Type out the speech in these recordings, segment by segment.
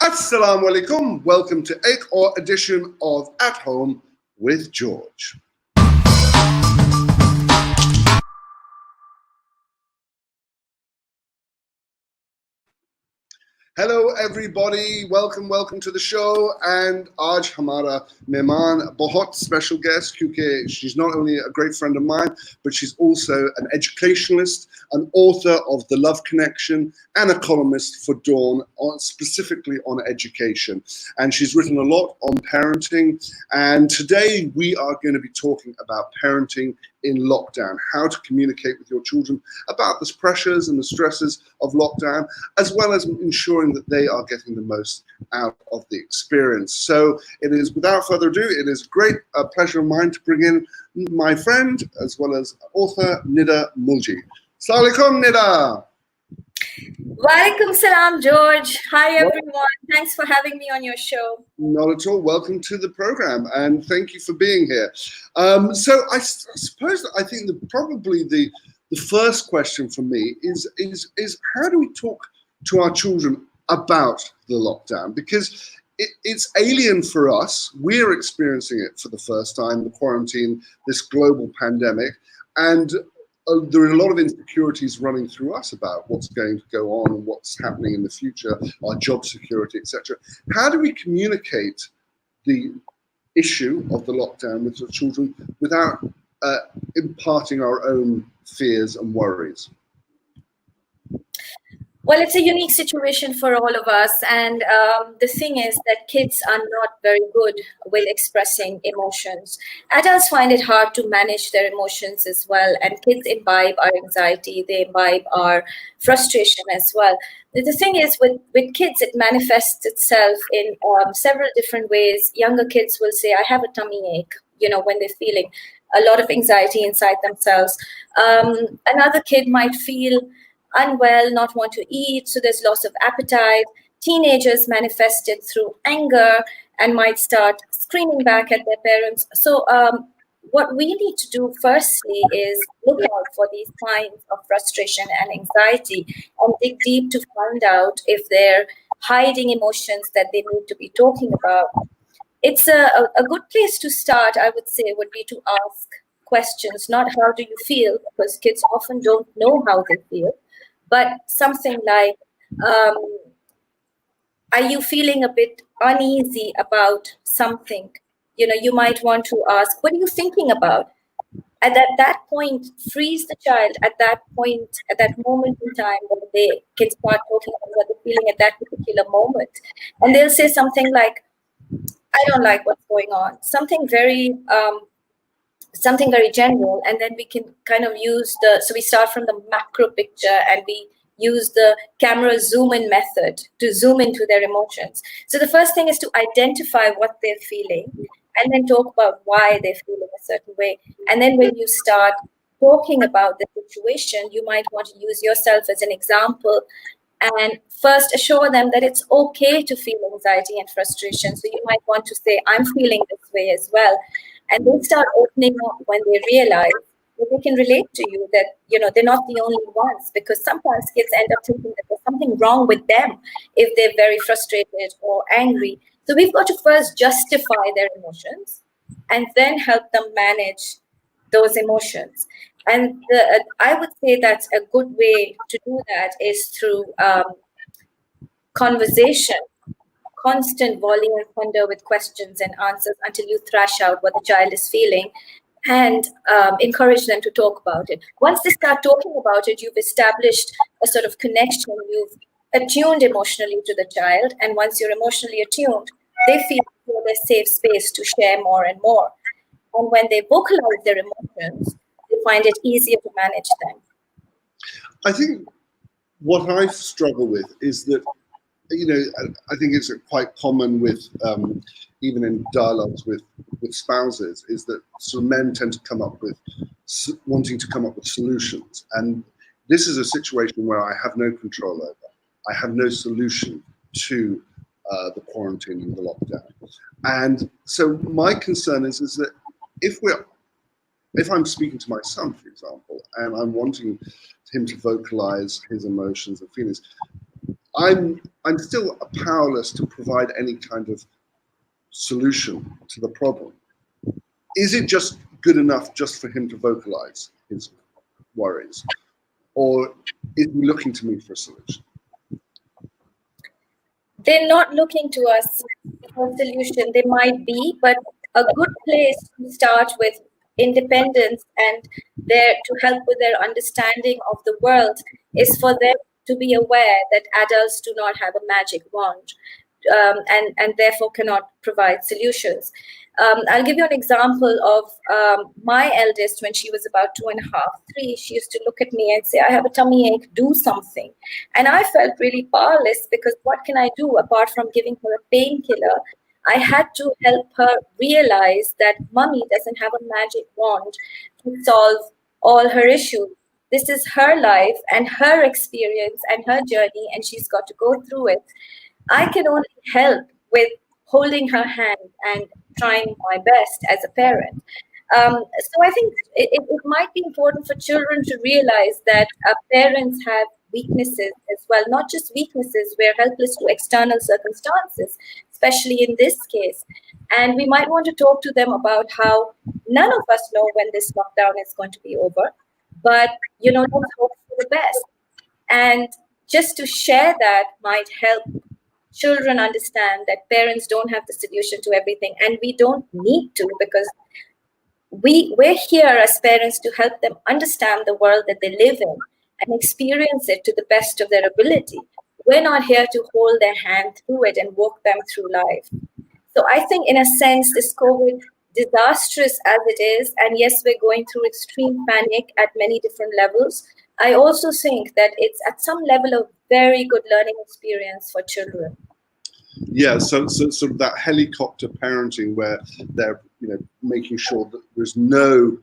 Assalamu alaikum. Welcome to Ek or edition of At Home with George. Hello everybody, welcome to the show. And Aaj Hamara Mehman, bahut special guest, because she's not only a great friend of mine, but she's also an educationalist, an author of The Love Connection, and a columnist for Dawn, specifically on education. And she's written a lot on parenting. And today we are going to be talking about parenting in lockdown, how to communicate with your children about the pressures and the stresses of lockdown, as well as ensuring that they are getting the most out of the experience. So it is, without further ado, it is a great pleasure of mine to bring in my friend, as well as author, Neda Mulji. Assalamu alaikum, Neda. Walaikum salam, George. Hi, everyone. Thanks for having me on your show. Not at all. Welcome to the program, and thank you for being here. So I suppose that I think that probably the first question for me is how do we talk to our children about the lockdown? Because it's alien for us. We're experiencing it for the first time, the quarantine, this global pandemic, and there are a lot of insecurities running through us about what's going to go on and what's happening in the future, our job security, etc. How do we communicate the issue of the lockdown with the children without imparting our own fears and worries? Well, it's a unique situation for all of us. And the thing is that kids are not very good with expressing emotions. Adults find it hard to manage their emotions as well. And kids imbibe our anxiety, they imbibe our frustration as well. The thing is, with kids, it manifests itself in several different ways. Younger kids will say, I have a tummy ache, when they're feeling a lot of anxiety inside themselves. Another kid might feel unwell, not want to eat, so there's loss of appetite. Teenagers manifest it through anger and might start screaming back at their parents. So what we need to do firstly is look out for these signs of frustration and anxiety and dig deep to find out if they're hiding emotions that they need to be talking about. It's a good place to start, I would say, would be to ask questions, not how do you feel, because kids often don't know how they feel, but something like, are you feeling a bit uneasy about something? You might want to ask, what are you thinking about? And at that point, freeze the child at that point, at that moment in time when they can start talking about what they're feeling at that particular moment. And they'll say something like, I don't like what's going on. Something very general, and then we can kind of use so we start from the macro picture and we use the camera zoom in method to zoom into their emotions. So the first thing is to identify what they're feeling and then talk about why they're feeling a certain way. And then when you start talking about the situation, you might want to use yourself as an example and first assure them that it's okay to feel anxiety and frustration. So you might want to say, I'm feeling this way as well. And they start opening up when they realize that they can relate to you, that, they're not the only ones, because sometimes kids end up thinking that there's something wrong with them if they're very frustrated or angry. So we've got to first justify their emotions and then help them manage those emotions. And I would say that a good way to do that is through conversation, constant volley and thunder with questions and answers until you thrash out what the child is feeling, and encourage them to talk about it. Once they start talking about it, you've established a sort of connection. You've attuned emotionally to the child. And once you're emotionally attuned, they feel a safe space to share more and more. And when they vocalize their emotions, they find it easier to manage them. I think what I struggle with is that, I think it's quite common with, even in dialogues with spouses, is that sort of men tend to come up with, wanting to come up with solutions. And this is a situation where I have no control over. I have no solution to the quarantine and the lockdown. And so my concern is that if I'm speaking to my son, for example, and I'm wanting him to vocalize his emotions and feelings, I'm I'm still powerless to provide any kind of solution to the problem. Is it just good enough just for him to vocalize his worries? Or is he looking to me for a solution? They're not looking to us for a solution. They might be, but a good place to start with independence and there to help with their understanding of the world is for them to be aware that adults do not have a magic wand, and therefore cannot provide solutions. I'll give you an example of my eldest when she was about 2.5, 3. She used to look at me and say, "I have a tummy ache, do something." And I felt really powerless because what can I do apart from giving her a painkiller? I had to help her realize that mommy doesn't have a magic wand to solve all her issues. This is her life and her experience and her journey, and she's got to go through it. I can only help with holding her hand and trying my best as a parent. So I think it might be important for children to realize that parents have weaknesses as well, not just weaknesses, we're helpless to external circumstances, especially in this case. And we might want to talk to them about how none of us know when this lockdown is going to be over, but let's hope for the best. And just to share that might help children understand that parents don't have the solution to everything, and we don't need to, because we're here as parents to help them understand the world that they live in and experience it to the best of their ability. We're not here to hold their hand through it and walk them through life. So I think, in a sense, this COVID, disastrous as it is, and yes, we're going through extreme panic at many different levels, I also think that it's at some level a very good learning experience for children. Yeah, so that helicopter parenting where they're making sure that there's no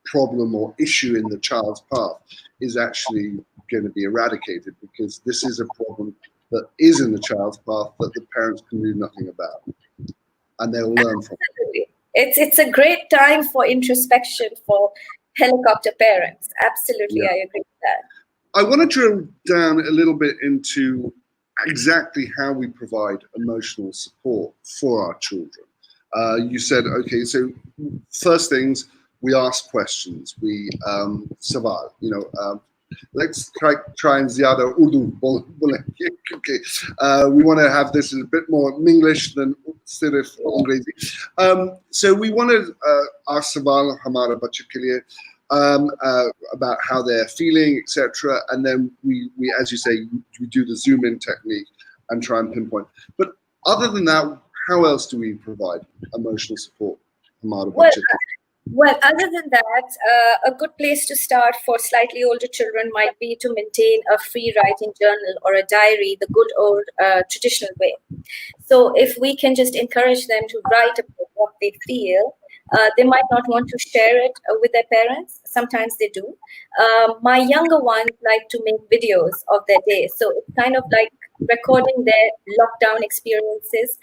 problem or issue in the child's path is actually going to be eradicated, because this is a problem that is in the child's path that the parents can do nothing about, and they'll learn from it. It's a great time for introspection for helicopter parents. Absolutely, yeah. I agree with that. I want to drill down a little bit into exactly how we provide emotional support for our children. You said, okay, so first things, we ask questions, we saval, let's try and ziyada Urdu. Okay. We want to have this a bit more English than sirif Angrezi. So we want to ask saval hamara bache ke liye, about how they're feeling, etc. And then we, as you say, we do the zoom in technique and try and pinpoint. But other than that, how else do we provide emotional support? Well, other than that, a good place to start for slightly older children might be to maintain a free writing journal or a diary, the good old traditional way. So if we can just encourage them to write about what they feel, they might not want to share it with their parents. Sometimes they do. My younger ones like to make videos of their day. So it's kind of like recording their lockdown experiences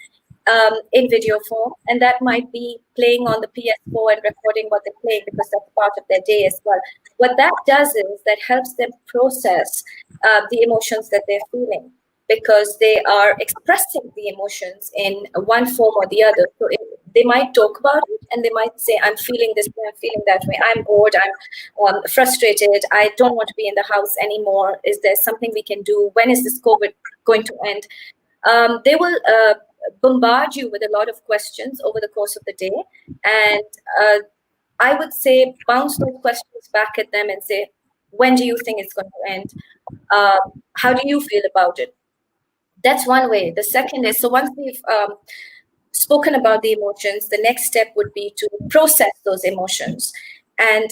in video form. And that might be playing on the PS4 and recording what they're playing, because that's part of their day as well. What that does is that helps them process the emotions that they're feeling, because they are expressing the emotions in one form or the other. So they might talk about it and they might say, I'm feeling this way, I'm feeling that way, I'm bored, I'm frustrated, I don't want to be in the house anymore. Is there something we can do? When is this COVID going to end? They will bombard you with a lot of questions over the course of the day. And I would say bounce those questions back at them and say, when do you think it's going to end? How do you feel about it? That's one way. The second is, so once we've spoken about the emotions, the next step would be to process those emotions and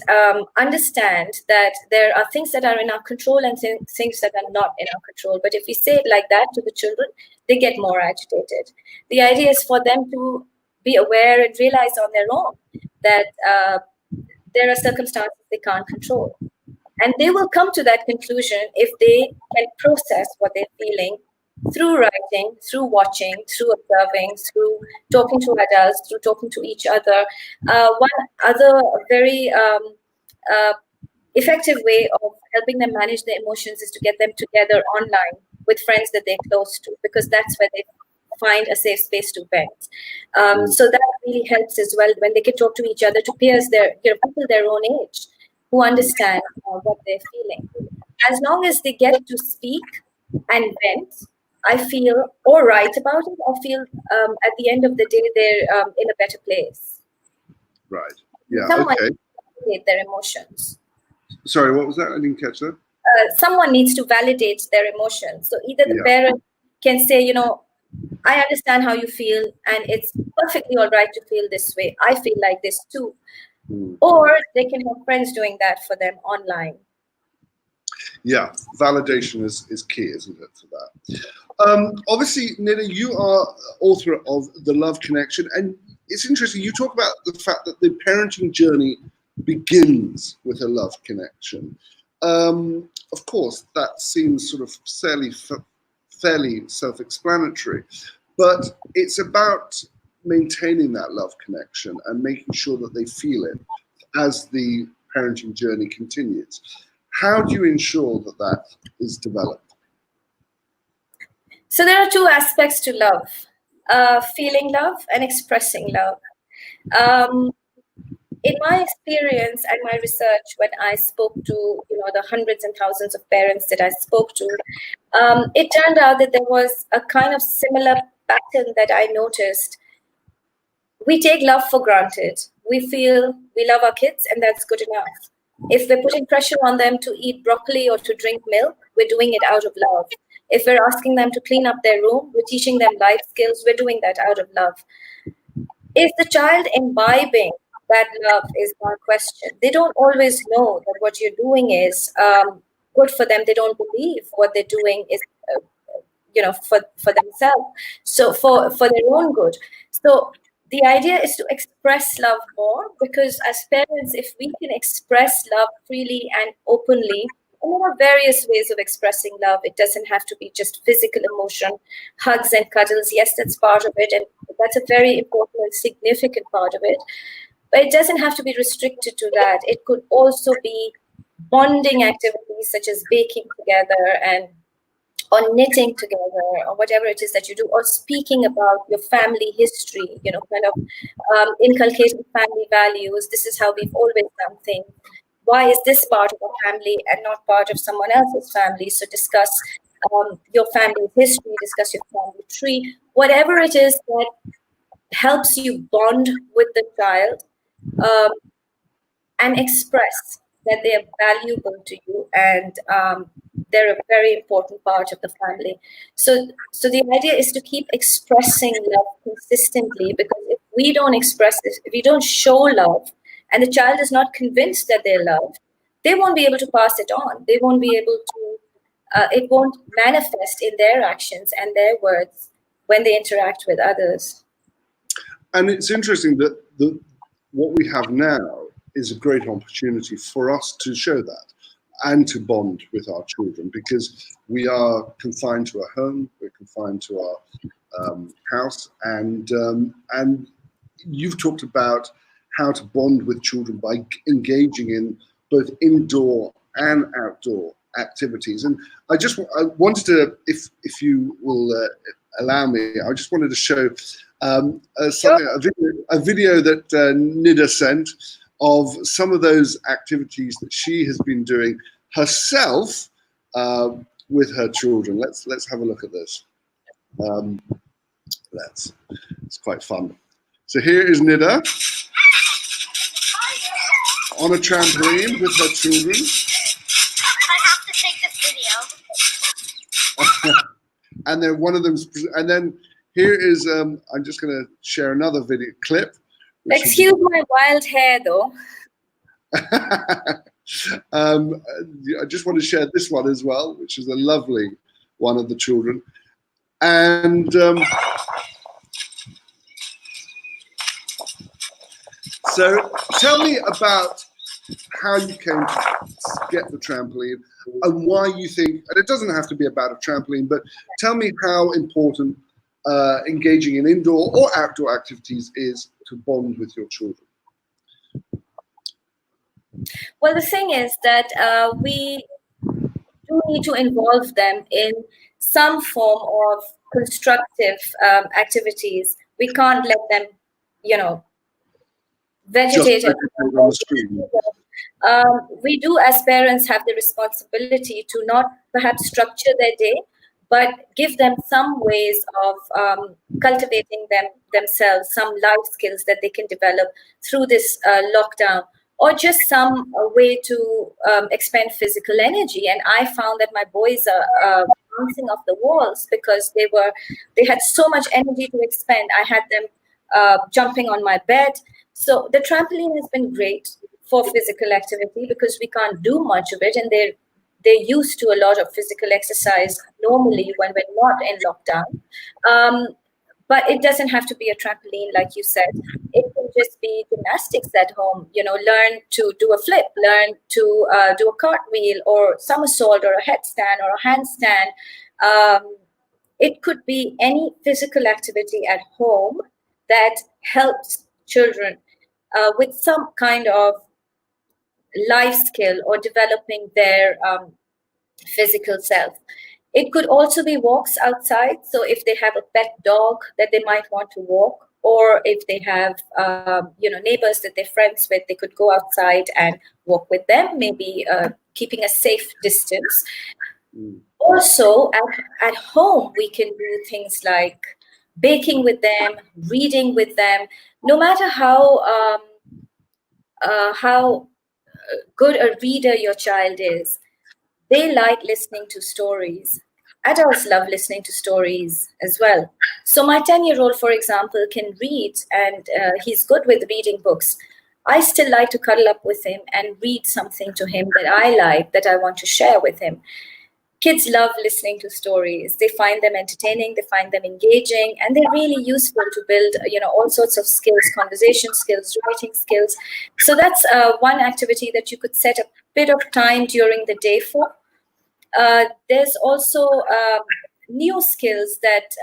understand that there are things that are in our control and things that are not in our control. But if we say it like that to the children, they get more agitated. The idea is for them to be aware and realize on their own that there are circumstances they can't control. And they will come to that conclusion if they can process what they're feeling through writing, through watching, through observing, through talking to adults, through talking to each other. One other very effective way of helping them manage their emotions is to get them together online with friends that they're close to, because that's where they find a safe space to vent. So that really helps as well when they can talk to each other, to peers, people their own age who understand what they're feeling. As long as they get to speak and vent, I feel, or write about it, I feel at the end of the day they're in a better place. Right. Yeah. Someone Okay. needs to validate their emotions. Sorry, what was that? I didn't catch that. Someone needs to validate their emotions. So either the parent can say, I understand how you feel, and it's perfectly all right to feel this way. I feel like this too. Or they can have friends doing that for them online. Yeah, validation is key, isn't it, for that? Obviously, Neda, you are author of The Love Connection, and it's interesting. You talk about the fact that the parenting journey begins with a love connection. Of course, that seems sort of fairly self-explanatory, but it's about maintaining that love connection and making sure that they feel it as the parenting journey continues. How do you ensure that that is developed? So there are two aspects to love, feeling love and expressing love. In my experience and my research, when I spoke to the hundreds and thousands of parents that I spoke to, it turned out that there was a kind of similar pattern that I noticed. We take love for granted. We feel we love our kids and that's good enough. If we're putting pressure on them to eat broccoli or to drink milk, we're doing it out of love. If we're asking them to clean up their room, we're teaching them life skills, we're doing that out of love. Is the child imbibing that love is my question. They don't always know that what you're doing is good for them. They don't believe what they're doing is for themselves, so for their own good. So the idea is to express love more, because as parents, if we can express love freely and openly, and there are various ways of expressing love. It doesn't have to be just physical emotion, hugs and cuddles. Yes, that's part of it, and that's a very important and significant part of it. But it doesn't have to be restricted to that. It could also be bonding activities such as baking together or knitting together, or whatever it is that you do, or speaking about your family history, inculcating family values. This is how we've always done things. Why is this part of a family and not part of someone else's family? So discuss your family history, discuss your family tree, whatever it is that helps you bond with the child, and express that they are valuable to you, and they're a very important part of the family. So the idea is to keep expressing love consistently, because if we don't express this, if we don't show love, and the child is not convinced that they're loved, they won't be able to pass it on. They won't be able to, it won't manifest in their actions and their words when they interact with others. And it's interesting that what we have now is a great opportunity for us to show that and to bond with our children, because we are confined to a home, we're confined to our house, and you've talked about how to bond with children by engaging in both indoor and outdoor activities. And I wanted to, if you will allow me, I just wanted to show a video that Neda sent of some of those activities that she has been doing herself with her children. Let's have a look at this. It's quite fun. So here is Neda on a trampoline with her children. I have to take this video. And then one of them's, and then here is, I'm just going to share another video clip. Excuse my wild hair, though. I just want to share this one as well, which is a lovely one of the children. And so tell me about how you came to get the trampoline and why you think, and it doesn't have to be about a trampoline, but tell me how important engaging in indoor or outdoor activities is to bond with your children. Well, the thing is that we do need to involve them in some form of constructive activities. We can't let them, Just vegetate on the screen. We do as parents have the responsibility to not perhaps structure their day, but give them some ways of cultivating themselves, some life skills that they can develop through this lockdown, or just some way to expend physical energy. And I found that my boys are bouncing off the walls because they had so much energy to expend. I had them jumping on my bed. So the trampoline has been great for physical activity because we can't do much of it, and they're used to a lot of physical exercise normally when we're not in lockdown. But it doesn't have to be a trampoline, like you said. It can just be gymnastics at home. Learn to do a flip, learn to do a cartwheel or somersault or a headstand or a handstand. It could be any physical activity at home that helps children with some kind of life skill or developing their physical self. It could also be walks outside. So if they have a pet dog that they might want to walk, or if they have neighbors that they're friends with, they could go outside and walk with them, maybe keeping a safe distance. Also at home, we can do things like baking with them, reading with them. No matter how good a reader your child is, they like listening to stories. Adults love listening to stories as well. So my 10-year-old, for example, can read, and he's good with reading books. I still like to cuddle up with him and read something to him that I like, that I want to share with him. Kids love listening to stories. They find them entertaining, they find them engaging, and they're really useful to build, all sorts of skills, conversation skills, writing skills. So that's one activity that you could set a bit of time during the day for. There's also new skills that,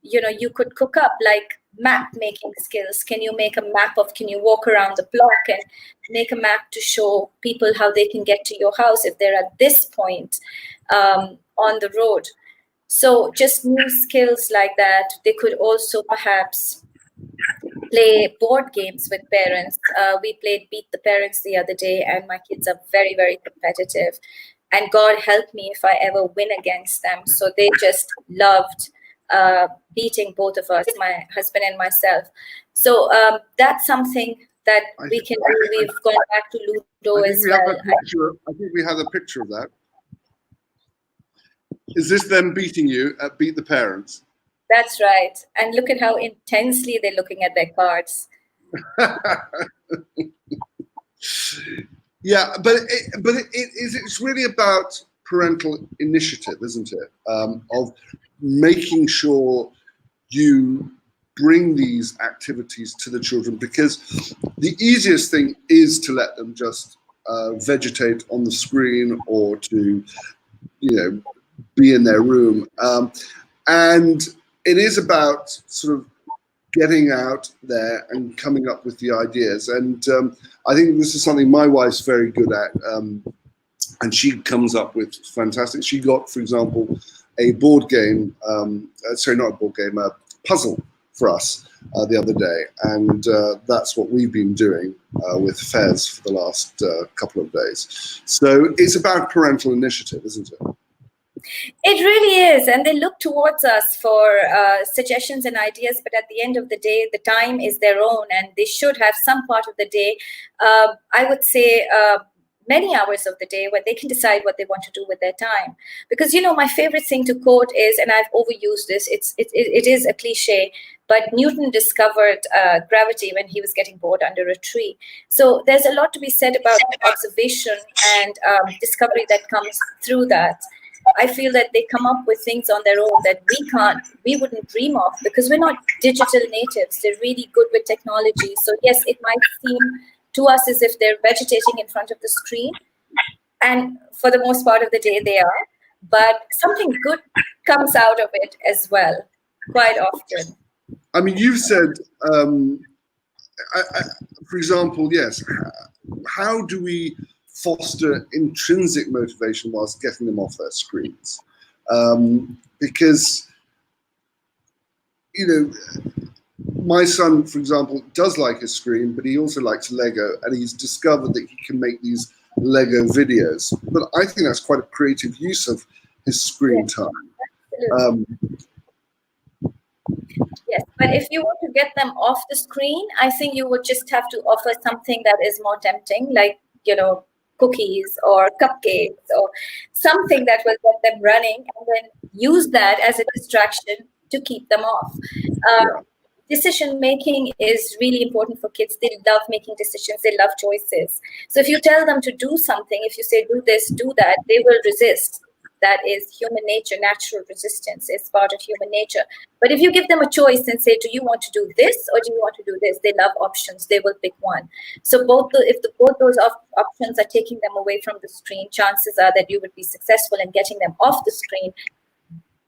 you could cook up, like map making skills. Can you walk around the block and make a map to show people how they can get to your house if they're at this point on the road? So just new skills like that. They could also perhaps play board games with parents. We played Beat the Parents the other day, and my kids are very, very competitive. And God help me if I ever win against them. So they just loved beating both of us, my husband and myself. So that's something that we can do. We've gone back to Ludo as well. I think we have a picture of that. Is this them beating you at Beat the Parents? That's right. And look at how intensely they're looking at their cards. Yeah, but it's really about parental initiative, isn't it? Of making sure you bring these activities to the children, because the easiest thing is to let them just vegetate on the screen or to, be in their room. And it is about sort of getting out there and coming up with the ideas. And I think this is something my wife's very good at. And she comes up with fantastic. She got, for example, a board game, not a board game, a puzzle for us the other day. And that's what we've been doing with Fez for the last couple of days. So it's about parental initiative, isn't it? It really is. And they look towards us for suggestions and ideas. But at the end of the day, the time is their own, and they should have some part of the day, I would say many hours of the day, where they can decide what they want to do with their time. Because, my favorite thing to quote is, and I've overused this, it is a cliche, but Newton discovered gravity when he was getting bored under a tree. So there's a lot to be said about observation and discovery that comes through that. I feel that they come up with things on their own that we wouldn't dream of, because we're not digital natives. They're really good with technology. So yes, it might seem to us as if they're vegetating in front of the screen. And for the most part of the day they are. But something good comes out of it as well, quite often. I mean, you've said, for example, yes, how do we foster intrinsic motivation whilst getting them off their screens. Because, you know, my son, for example, does like his screen, but he also likes Lego, and he's discovered that he can make these Lego videos. But I think that's quite a creative use of his screen time. Yes, but if you want to get them off the screen, I think you would just have to offer something that is more tempting, like, you know, cookies or cupcakes or something that will get them running, and then use that as a distraction to keep them off. Decision making is really important for kids. They love making decisions. They love choices. So if you tell them to do something, if you say, do this, do that, they will resist. That is human nature. Natural resistance is part of human nature. But if you give them a choice and say, do you want to do this or do you want to do this? They love options. They will pick one. So both those options are taking them away from the screen, chances are that you would be successful in getting them off the screen.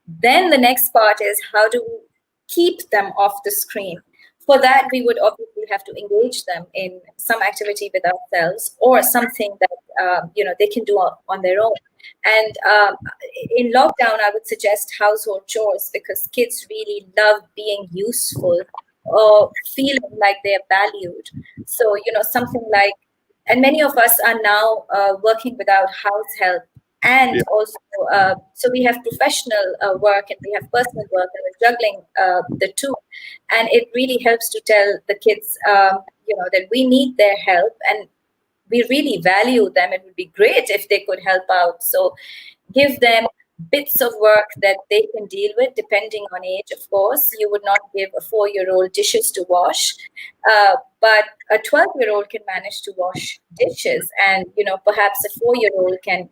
Then the next part is, how do we keep them off the screen? For that, we would obviously have to engage them in some activity with ourselves or something that they can do on their own. And in lockdown, I would suggest household chores, because kids really love being useful or feeling like they're valued. So, you know, something like, and many of us are now working without house help. And also, so we have professional work and we have personal work, and we're juggling the two. And it really helps to tell the kids, that we need their help and we really value them. It would be great if they could help out. So give them bits of work that they can deal with, depending on age, of course. You would not give a 4-year-old dishes to wash, but a 12-year-old can manage to wash dishes. And, you know, perhaps a 4-year-old can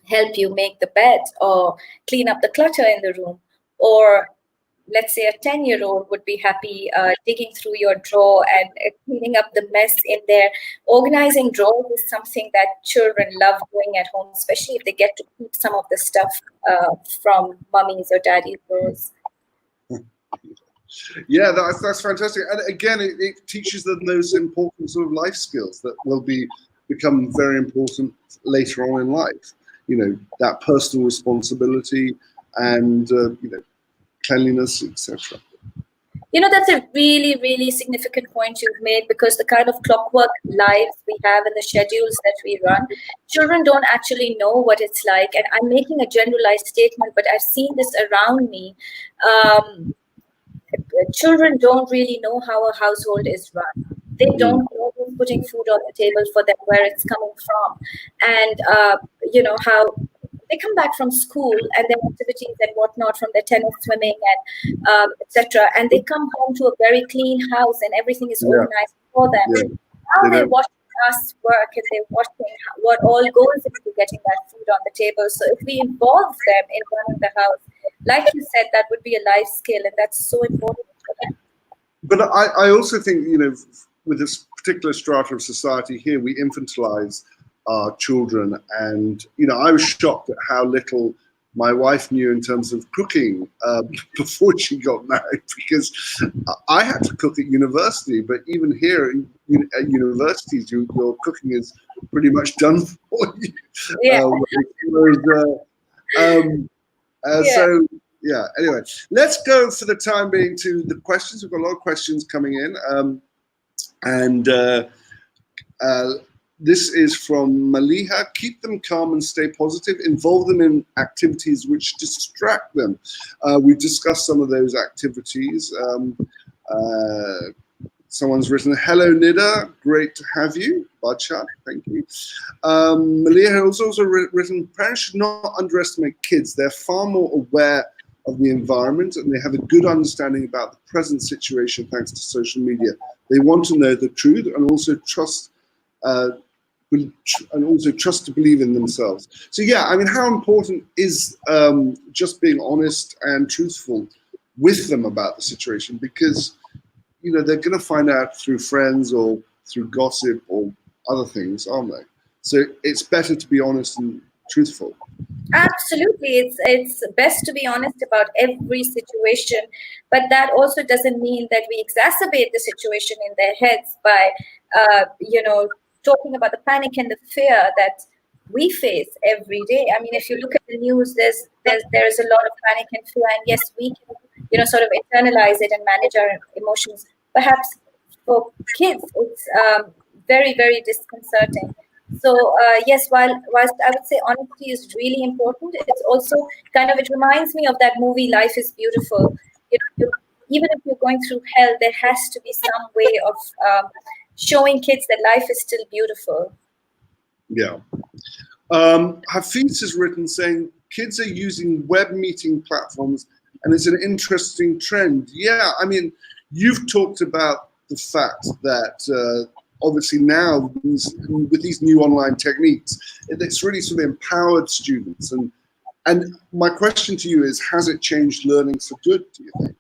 help you make the bed or clean up the clutter in the room. Or let's say a 10-year-old would be happy digging through your drawer and cleaning up the mess in there. Organizing drawers is something that children love doing at home, especially if they get to keep some of the stuff from mummy's or daddy's drawers. Yeah, that's fantastic. And again, it teaches them those important sort of life skills that will become very important later on in life. You know, that personal responsibility and, cleanliness, etc. You know, that's a really, really significant point you've made, because the kind of clockwork lives we have and the schedules that we run, children don't actually know what it's like. And I'm making a generalized statement, but I've seen this around me. Children don't really know how a household is run. They don't know who's putting food on the table for them, where it's coming from. And, how they come back from school and their activities and whatnot, from their tennis, swimming, and etc. And they come home to a very clean house and everything is organized for them. Yeah. Now they're watching us work and they're watching what all goes into getting that food on the table. So if we involve them in running the house, like you said, that would be a life skill, and that's so important for them. But I also think, with this particular strata of society here, we infantilize our children. And, I was shocked at how little my wife knew in terms of cooking before she got married, because I had to cook at university. But even here at universities, your cooking is pretty much done for you. Yeah. So, anyway, let's go for the time being to the questions. We've got a lot of questions coming in. This is from Maliha. Keep them calm and stay positive. Involve them in activities which distract them. We've discussed some of those activities. Someone's written, hello, Neda. Great to have you. Bacha, thank you. Maliha has also written, parents should not underestimate kids. They're far more aware of the environment and they have a good understanding about the present situation thanks to social media. They want to know the truth and also trust to believe in themselves. So how important is just being honest and truthful with them about the situation? Because they're going to find out through friends or through gossip or other things, aren't they? So it's better to be honest and truthful. Absolutely. It's best to be honest about every situation, but that also doesn't mean that we exacerbate the situation in their heads by, talking about the panic and the fear that we face every day. I mean, if you look at the news, there's a lot of panic and fear, and yes, we can, sort of internalize it and manage our emotions. Perhaps for kids, it's very, very disconcerting. So yes, whilst I would say honesty is really important, it's also it reminds me of that movie Life is Beautiful. Even if you're going through hell, there has to be some way of showing kids that life is still beautiful. Yeah. Hafiz has written saying kids are using web meeting platforms and it's an interesting trend. Yeah, I mean, you've talked about the fact that obviously now with these new online techniques, it's really sort of empowered students. And my question to you is, has it changed learning for good, do you think?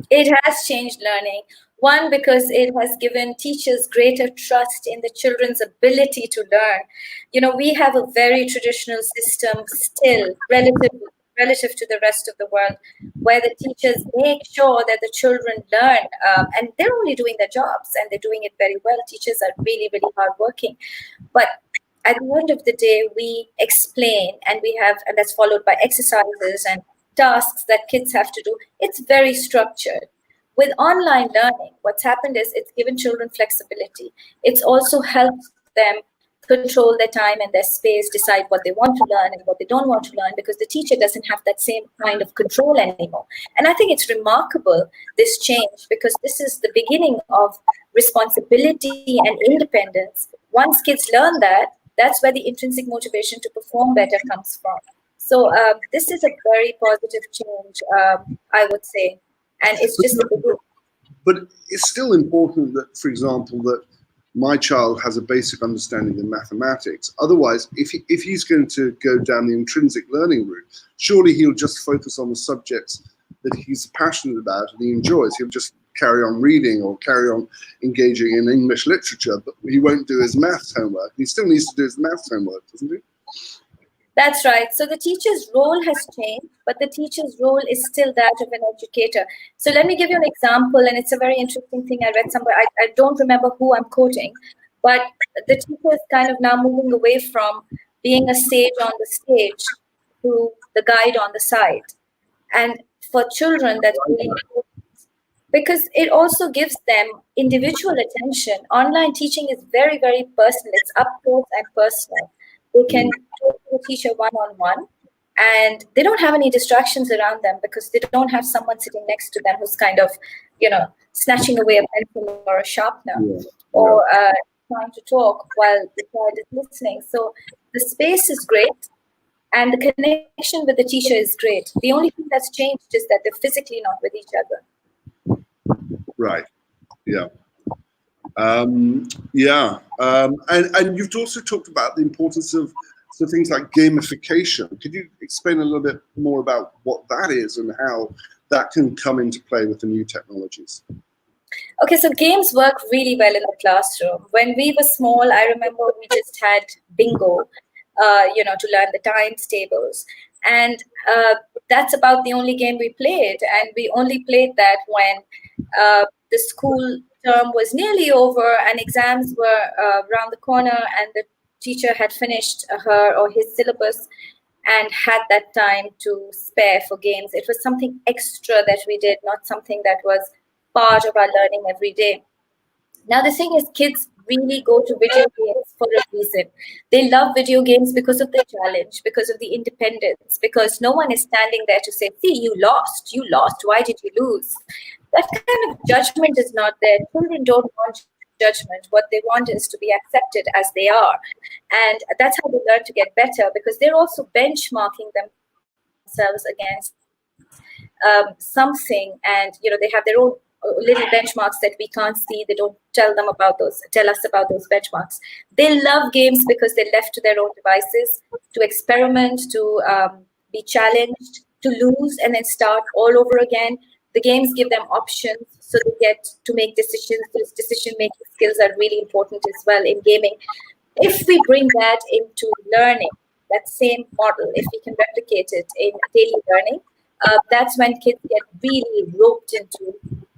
It has changed learning. One, because it has given teachers greater trust in the children's ability to learn. We have a very traditional system still relative to the rest of the world, where the teachers make sure that the children learn, and they're only doing their jobs and they're doing it very well. Teachers are really, really hardworking. But at the end of the day, we explain and that's followed by exercises and tasks that kids have to do. It's very structured. With online learning, what's happened is it's given children flexibility. It's also helped them control their time and their space, decide what they want to learn and what they don't want to learn, because the teacher doesn't have that same kind of control anymore. And I think it's remarkable, this change, because this is the beginning of responsibility and independence. Once kids learn that, that's where the intrinsic motivation to perform better comes from. So this is a very positive change, I would say. And it's just a beginning. But it's still important that, for example, that my child has a basic understanding of mathematics. Otherwise, if he's going to go down the intrinsic learning route, surely he'll just focus on the subjects that he's passionate about and he enjoys. He'll just carry on reading or carry on engaging in English literature, but he won't do his maths homework. He still needs to do his maths homework, doesn't he? That's right. So the teacher's role has changed, but the teacher's role is still that of an educator. So let me give you an example, and it's a very interesting thing I read somewhere. I don't remember who I'm quoting, but the teacher is kind of now moving away from being a sage on the stage to the guide on the side. And for children, that's really important, because it also gives them individual attention. Online teaching is very, very personal. It's up close and personal. They can talk to the teacher one-on-one, and they don't have any distractions around them because they don't have someone sitting next to them who's kind of, snatching away a pencil or a sharpener, or trying to talk while the child is listening. So the space is great, and the connection with the teacher is great. The only thing that's changed is that they're physically not with each other. Right. Yeah. And you've also talked about the importance of things like gamification. Could you explain a little bit more about what that is and how that can come into play with the new technologies? Okay, so games work really well in the classroom. When we were small, I remember we just had bingo, to learn the times tables. And that's about the only game we played. And we only played that when the school term was nearly over and exams were around the corner and the teacher had finished her or his syllabus and had that time to spare for games. It was something extra that we did, not something that was part of our learning every day. Now, the thing is, kids really go to video games for a reason. They love video games because of the challenge, because of the independence, because no one is standing there to say, see, you lost, why did you lose? That kind of judgment is not there. Children don't want judgment. What they want is to be accepted as they are. And that's how they learn to get better, because they're also benchmarking themselves against something, and they have their own little benchmarks that we can't see. They don't tell us about those benchmarks. They love games because they're left to their own devices to experiment, to be challenged, to lose and then start all over again. The games give them options, so they get to make decisions. Those decision-making skills are really important as well in gaming. If we bring that into learning, that same model, if we can replicate it in daily learning, that's when kids get really roped into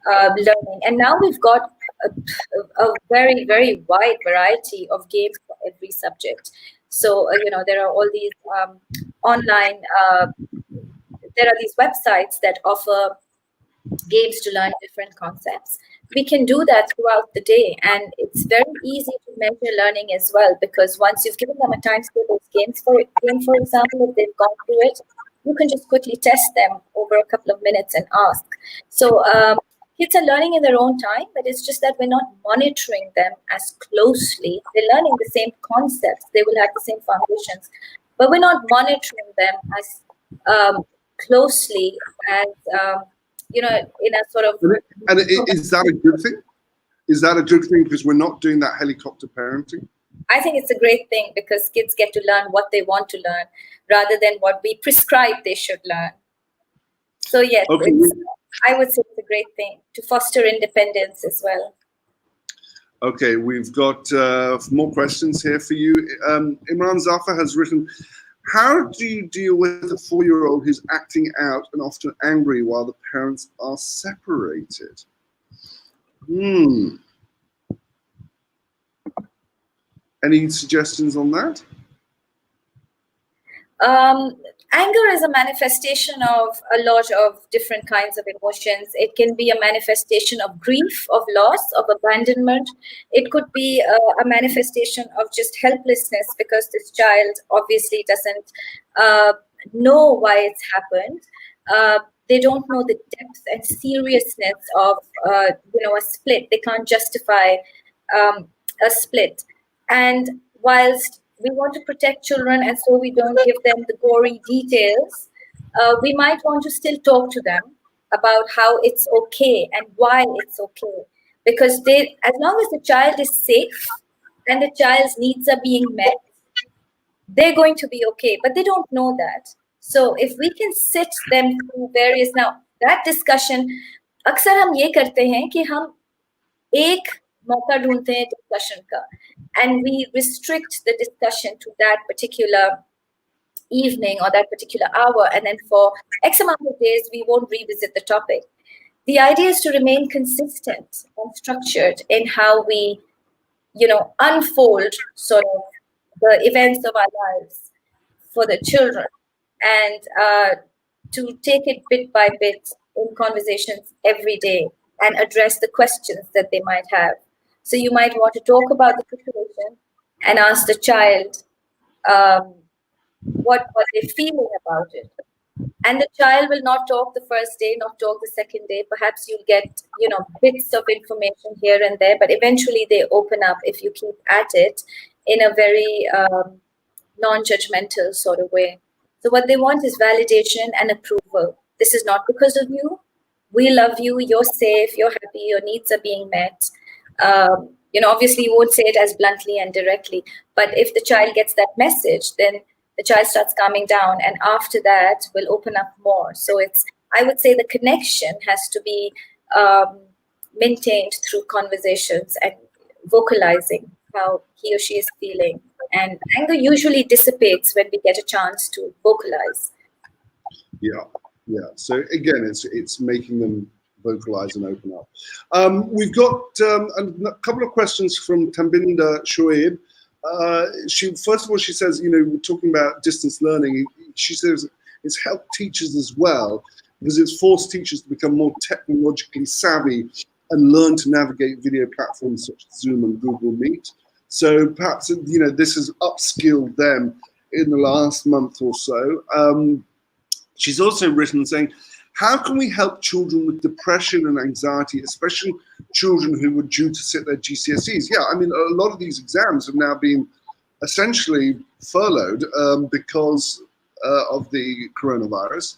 learning. And now we've got a very, very wide variety of games for every subject. So, there are all these online, there are these websites that offer games to learn different concepts. We can do that throughout the day, and it's very easy to measure learning as well, because once you've given them a timetable game, for example, if they've gone through it, you can just quickly test them over a couple of minutes and ask. So kids are learning in their own time, but it's just that we're not monitoring them as closely. They're learning the same concepts, they will have the same foundations, but we're not monitoring them as closely as in a sort of. And is that a good thing? Is that a good thing because we're not doing that helicopter parenting? I think it's a great thing because kids get to learn what they want to learn rather than what we prescribe they should learn. So yes, Okay. I would say it's a great thing to foster independence as well. Okay, we've got more questions here for you. Imran Zafar has written, how do you deal with a 4-year-old who's acting out and often angry while the parents are separated? Any suggestions on that? Anger is a manifestation of a lot of different kinds of emotions. It can be a manifestation of grief, of loss, of abandonment. It could be a manifestation of just helplessness because this child obviously doesn't know why it's happened. They don't know the depth and seriousness of a split. They can't justify a split. And whilst we want to protect children, and so we don't give them the gory details, we might want to still talk to them about how it's okay and why it's okay. Because as long as the child is safe and the child's needs are being met, they're going to be okay. But they don't know that. So if we can sit them through various, now that discussion, अक्सर हम ये करते हैं कि हम एक मौका ढूंढते हैं discussion का, and we restrict the discussion to that particular evening or that particular hour, and then for X amount of days we won't revisit the topic. The idea is to remain consistent and structured in how we unfold sort of the events of our lives for the children, and to take it bit by bit in conversations every day and address the questions that they might have. So you might want to talk about the situation and ask the child what they're feeling about it. And the child will not talk the first day, not talk the second day. Perhaps you'll get, bits of information here and there, but eventually they open up if you keep at it in a very non-judgmental sort of way. So what they want is validation and approval. This is not because of you. We love you. You're safe. You're happy. Your needs are being met. Obviously you won't say it as bluntly and directly, but if the child gets that message, then the child starts calming down, and after that will open up more. So I would say the connection has to be maintained through conversations and vocalizing how he or she is feeling. And anger usually dissipates when we get a chance to vocalize. Yeah. So again, it's making them vocalize and open up. We've got a couple of questions from Tambinda Shoaib. First of all, she says, we're talking about distance learning. She says it's helped teachers as well because it's forced teachers to become more technologically savvy and learn to navigate video platforms such as Zoom and Google Meet. So perhaps, this has upskilled them in the last month or so. She's also written saying, how can we help children with depression and anxiety, especially children who were due to sit their GCSEs? Yeah, I mean, a lot of these exams have now been essentially furloughed because of the coronavirus.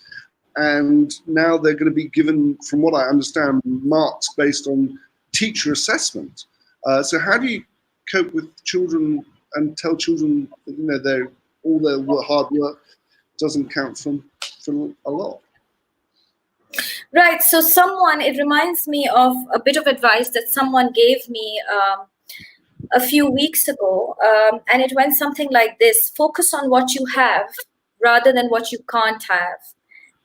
And now they're going to be given, from what I understand, marks based on teacher assessment. So how do you cope with children and tell children that all their hard work doesn't count for a lot? Right. So it reminds me of a bit of advice that someone gave me a few weeks ago. And it went something like this: focus on what you have rather than what you can't have.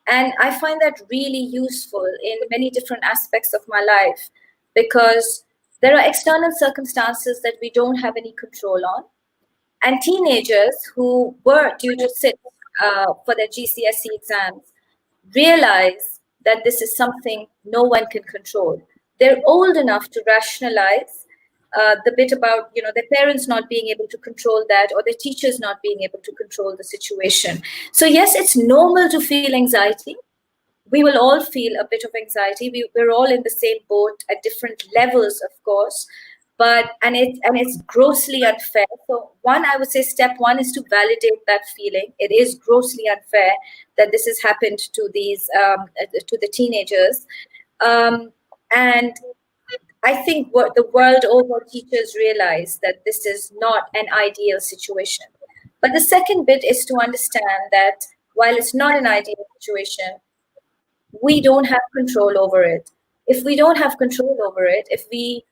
And I find that really useful in many different aspects of my life, because There are external circumstances that we don't have any control on. And teenagers who were due to sit for their GCSE exams realize that this is something no one can control. They're old enough to rationalize the bit about, their parents not being able to control that, or their teachers not being able to control the situation. So yes, it's normal to feel anxiety. We will all feel a bit of anxiety. We're all in the same boat at different levels, of course, and it's grossly unfair. So I would say step one is to validate that feeling. It is grossly unfair that this has happened to the teenagers, and I think what the world over, teachers realize that this is not an ideal situation. But the second bit is to understand that while it's not an ideal situation, we don't have control over it. If we don't have control over it, if we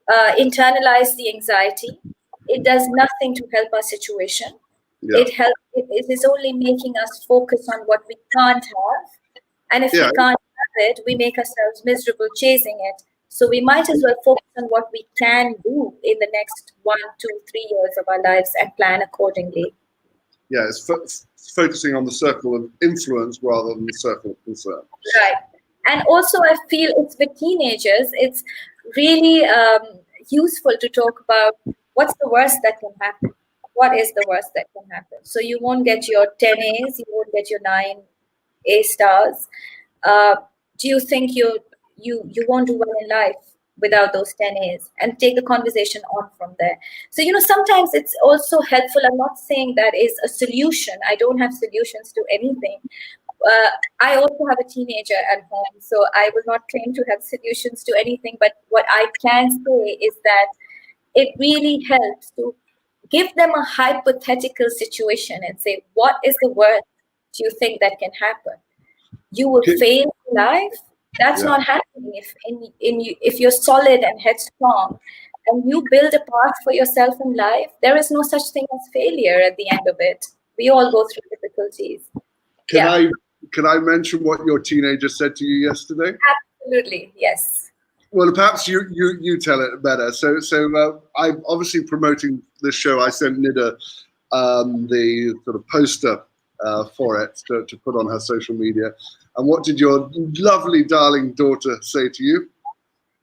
internalize the anxiety, it does nothing to help our situation. Yeah. It is only making us focus on what we can't have. And if we can't have it, we make ourselves miserable chasing it. So we might as well focus on what we can do in the next 1, 2, 3 years of our lives and plan accordingly. Yeah, it's focusing on the circle of influence rather than the circle of concern. Right. And also I feel it's with teenagers, it's really useful to talk about what's the worst that can happen. What is the worst that can happen? So you won't get your 10 A's, you won't get your 9 A stars. Do you think you won't do well in life without those 10 A's? And take the conversation on from there. So, sometimes it's also helpful. I'm not saying that is a solution. I don't have solutions to anything. I also have a teenager at home, so I will not claim to have solutions to anything. But what I can say is that it really helps to give them a hypothetical situation and say, what is the worst you think that can happen? You will fail in life. That's not happening if you're solid and headstrong and you build a path for yourself in life. There is no such thing as failure at the end of it. We all go through difficulties. Can I mention what your teenager said to you yesterday? Absolutely, yes. Well, perhaps you tell it better. So I'm obviously promoting this show. I sent Neda the sort of poster for it to put on her social media. And what did your lovely, darling daughter say to you?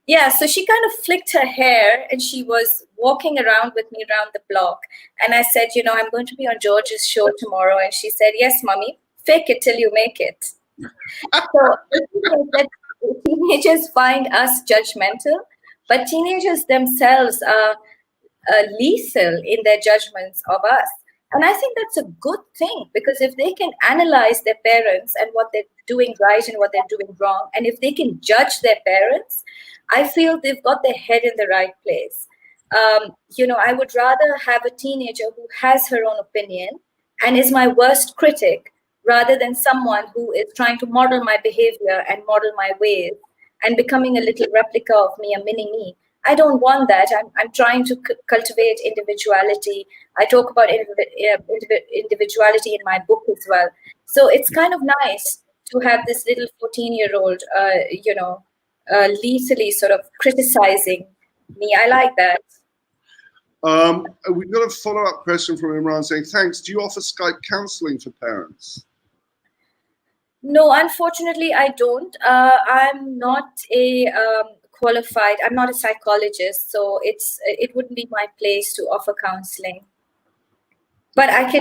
Yeah, so she kind of flicked her hair and she was walking around with me around the block. And I said, I'm going to be on George's show tomorrow. And she said, yes, mommy, fake it till you make it. So teenagers find us judgmental, but teenagers themselves are lethal in their judgments of us. And I think that's a good thing, because if they can analyze their parents and what they're doing right and what they're doing wrong, and if they can judge their parents, I feel they've got their head in the right place. I would rather have a teenager who has her own opinion and is my worst critic rather than someone who is trying to model my behavior and model my ways and becoming a little replica of me, a mini me. I don't want that. I'm trying to cultivate individuality. I talk about individuality in my book as well. So it's kind of nice to have this little 14-year-old, lethally sort of criticizing me. I like that. We've got a follow-up question from Imran saying, thanks. Do you offer Skype counseling for parents? No, unfortunately, I don't. I'm not qualified. I'm not a psychologist, so it wouldn't be my place to offer counseling. But I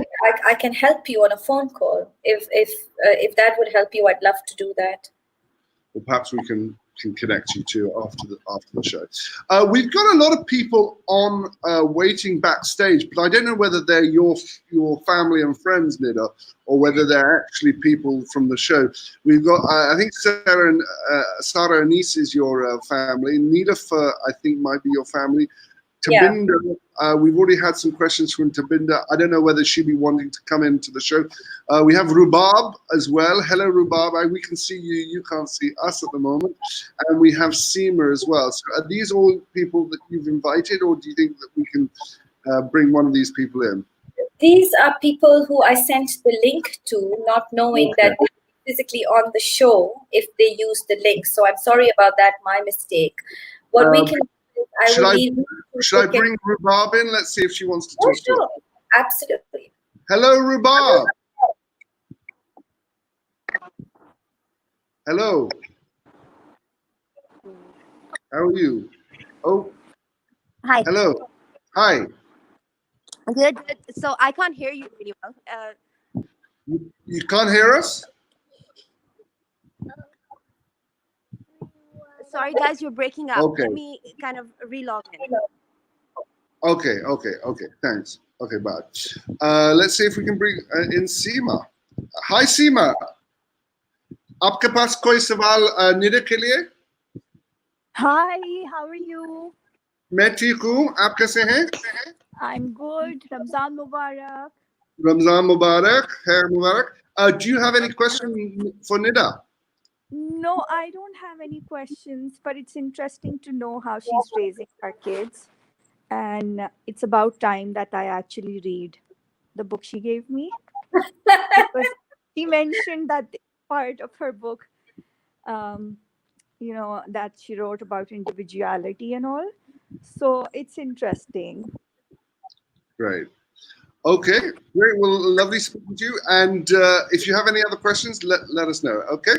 can help you on a phone call if that would help you. I'd love to do that. Well, perhaps we can connect you to after the show. We've got a lot of people on waiting backstage, but I don't know whether they're your family and friends, Neda, or whether they're actually people from the show. We've got, I think Sarah Anis is your family. Nilofer, I think, might be your family. Tabinda, we've already had some questions from Tabinda. I don't know whether she'd be wanting to come into the show. We have Rubab as well. Hello, Rubab. We can see you. You can't see us at the moment. And we have Seema as well. So are these all people that you've invited, or do you think that we can bring one of these people in? These are people who I sent the link to, not knowing that they're physically on the show if they use the link. So I'm sorry about that, my mistake. What we can do I Should will I leave you to should I take it. bring Rubab in? Let's see if she wants to Oh, talk to us. sure. Absolutely. Hello, Rubab. Hello. How are you? Oh, Hi. hello. Hi. Good. So I can't hear you really well. You can't hear us? Sorry, guys, you're breaking up. Okay. Let me kind of relog in. Okay. Thanks. Okay, bye. Let's see if we can bring in Seema. Hi, Seema. आपके पास कोई सवाल निडा के लिए? Hi, how are you? मैं ठीक हूँ. आप कैसे हैं? I'm good. Ramzan Mubarak. Ramzan Mubarak. Khair Mubarak. Do you have any question for Nida? No, I don't have any questions, but it's interesting to know how she's raising her kids. And it's about time that I actually read the book she gave me. Because she mentioned that part of her book, that she wrote about individuality and all. So it's interesting. Great. Okay, great. Well, lovely speaking to you. And if you have any other questions, let us know. Okay.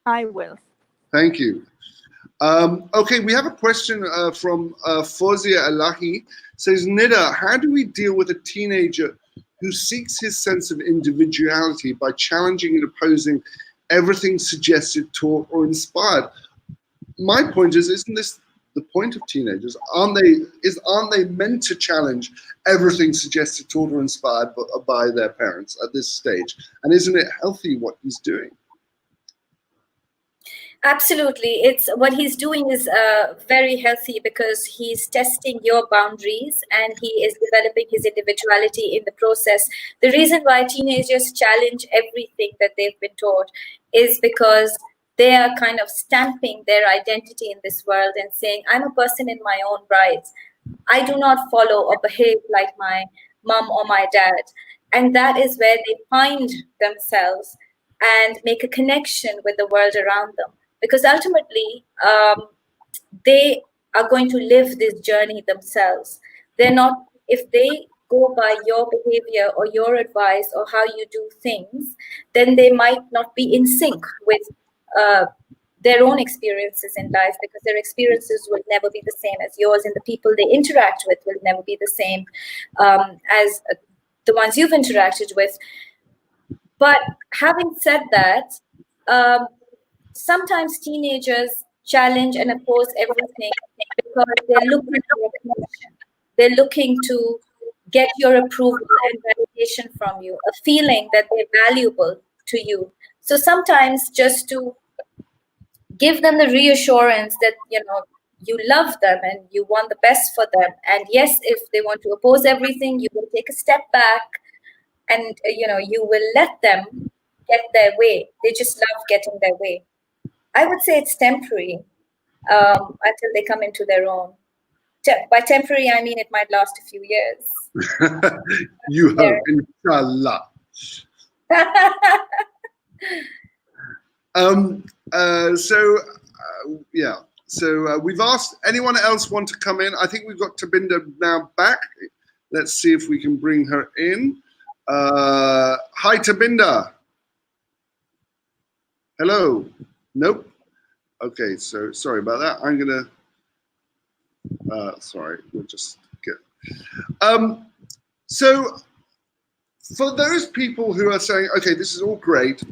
I will. Thank you. Okay, we have a question from Fawzia Alahi. Says, Nida, how do we deal with a teenager who seeks his sense of individuality by challenging and opposing everything suggested, taught, or inspired? My point is, isn't this the point of teenagers? Aren't they meant to challenge everything suggested, taught, or inspired by their parents at this stage? And isn't it healthy what he's doing? Absolutely. It's what he's doing is very healthy because he's testing your boundaries and he is developing his individuality in the process. The reason why teenagers challenge everything that they've been taught is because they are kind of stamping their identity in this world and saying, I'm a person in my own rights. I do not follow or behave like my mom or my dad. And that is where they find themselves and make a connection with the world around them. Because ultimately, they are going to live this journey themselves. They're not, if they go by your behavior or your advice or how you do things, then they might not be in sync with their own experiences in life, because their experiences will never be the same as yours, and the people they interact with will never be the same as the ones you've interacted with. But having said that, sometimes teenagers challenge and oppose everything because they're looking for a connection. They're looking to get your approval and validation from you, a feeling that they're valuable to you. So sometimes just to give them the reassurance that, you love them and you want the best for them. And yes, if they want to oppose everything, you will take a step back and, you will let them get their way. They just love getting their way. I would say it's temporary until they come into their own. By temporary, I mean it might last a few years. You hope, inshallah. So we've asked anyone else want to come in. I think we've got Tabinda now back. Let's see if we can bring her in. Hi, Tabinda. Hello. Nope. Okay, so sorry about that. I'm gonna. Sorry, we'll just get. So for those people who are saying, okay, this is all great.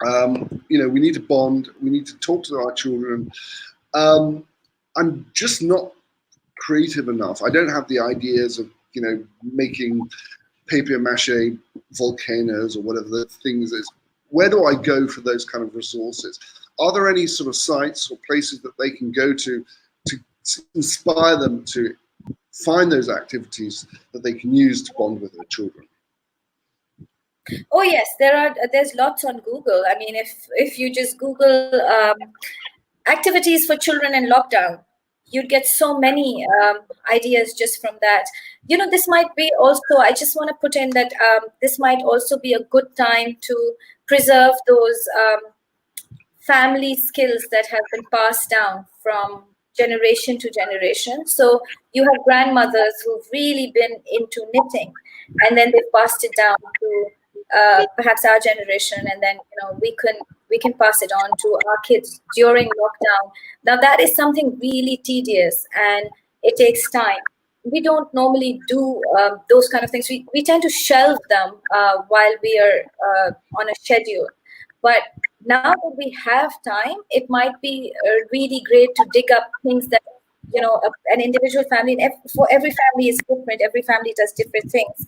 We need to bond. We need to talk to our children. I'm just not creative enough. I don't have the ideas of, making papier mâché volcanoes or whatever the things is. Where do I go for those kind of resources? Are there any sort of sites or places that they can go to inspire them to find those activities that they can use to bond with their children? Oh yes, there's lots on Google. I mean, if you just Google activities for children in lockdown, you'd get so many ideas just from that. This might be also, I just want to put in that this might also be a good time to preserve those family skills that have been passed down from generation to generation. So you have grandmothers who've really been into knitting, and then they've passed it down to perhaps our generation, and then we can pass it on to our kids during lockdown. Now that is something really tedious, and it takes time. We don't normally do those kind of things. We tend to shelve them while we are on a schedule. But now that we have time, it might be really great to dig up things that an individual family, for every family is different. Every family does different things.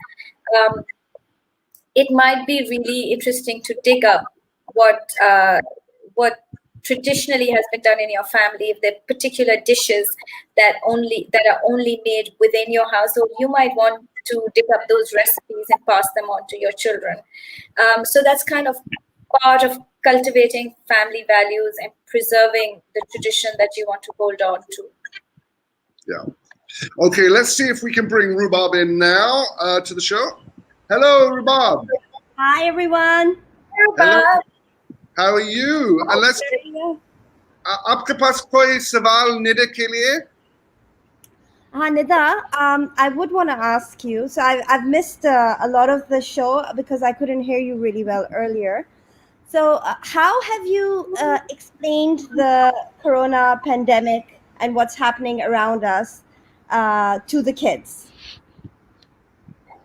It might be really interesting to dig up what traditionally has been done in your family. If there are particular dishes that are only made within your household, you might want to dig up those recipes and pass them on to your children. So that's kind of part of cultivating family values and preserving the tradition that you want to hold on to. Yeah. Okay, let's see if we can bring Rubab in now to the show. Hello, Rubab. Hi, everyone. Hello. How are you? And let's आपके पास कोई सवाल निदा के लिए? Neda, I would want to ask you. So I've missed a lot of the show because I couldn't hear you really well earlier. So how have you explained the corona pandemic and what's happening around us to the kids?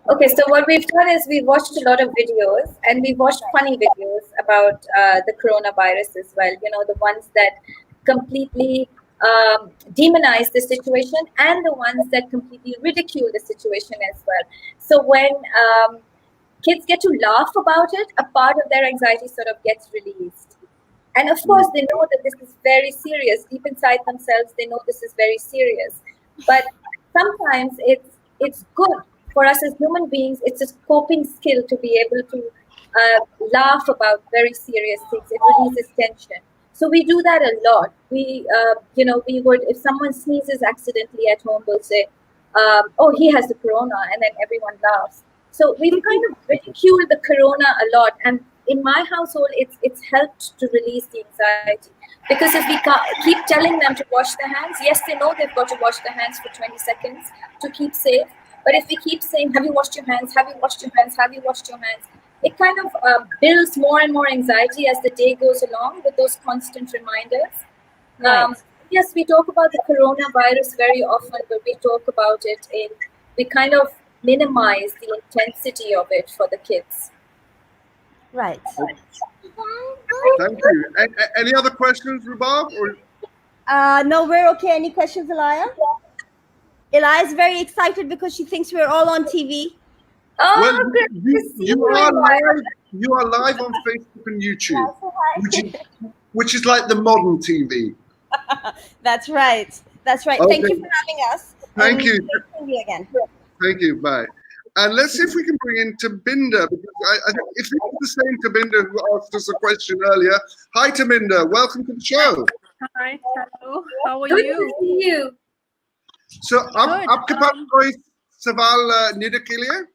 Okay, so what we've done is we've watched a lot of videos, and we've watched funny videos about the coronavirus as well. The ones that completely demonize the situation, and the ones that completely ridicule the situation as well. So when kids get to laugh about it, a part of their anxiety sort of gets released. And of course, they know that this is very serious. Deep inside themselves, they know this is very serious. But sometimes it's good. For us as human beings, it's a coping skill to be able to laugh about very serious things. It releases tension. So we do that a lot. We would, if someone sneezes accidentally at home, we'll say, "Oh, he has the corona," and then everyone laughs. So we've kind of ridiculed the corona a lot, and in my household, it's helped to release the anxiety. Because if we keep telling them to wash their hands, yes, they know they've got to wash their hands for 20 seconds to keep safe. But if we keep saying, "Have you washed your hands? Have you washed your hands? Have you washed your hands?" it kind of builds more and more anxiety as the day goes along with those constant reminders. Right. Yes, we talk about the coronavirus very often, but we talk about it we kind of minimize the intensity of it for the kids. Right. Thank you. Any other questions, Rubab? Or? No, we're okay. Any questions, Elia? Elia is very excited because she thinks we're all on TV. Oh, Well, good to see you are live on Facebook and YouTube, which is like the modern TV. That's right. That's right. Okay. Thank you for having us. Thank you. See you again. Thank you. Bye. And let's see if we can bring in Tabinder, because I think if it's the same Tabinder who asked us a question earlier. Hi, Tabinder. Welcome to the show. Hi. Hello. How are Good you? to see you. So, आपके पास कोई सवाल निदा के लिए?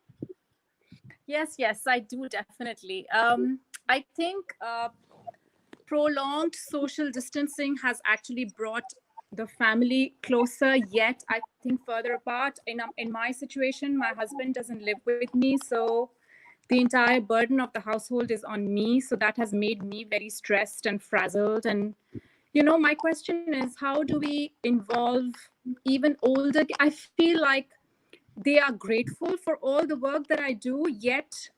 Yes, I do definitely. I think prolonged social distancing has actually brought the family closer, yet I think further apart. In my situation, my husband doesn't live with me, so the entire burden of the household is on me. So that has made me very stressed and frazzled. And my question is, how do we involve even older? I feel like they are grateful for all the work that I do, yet,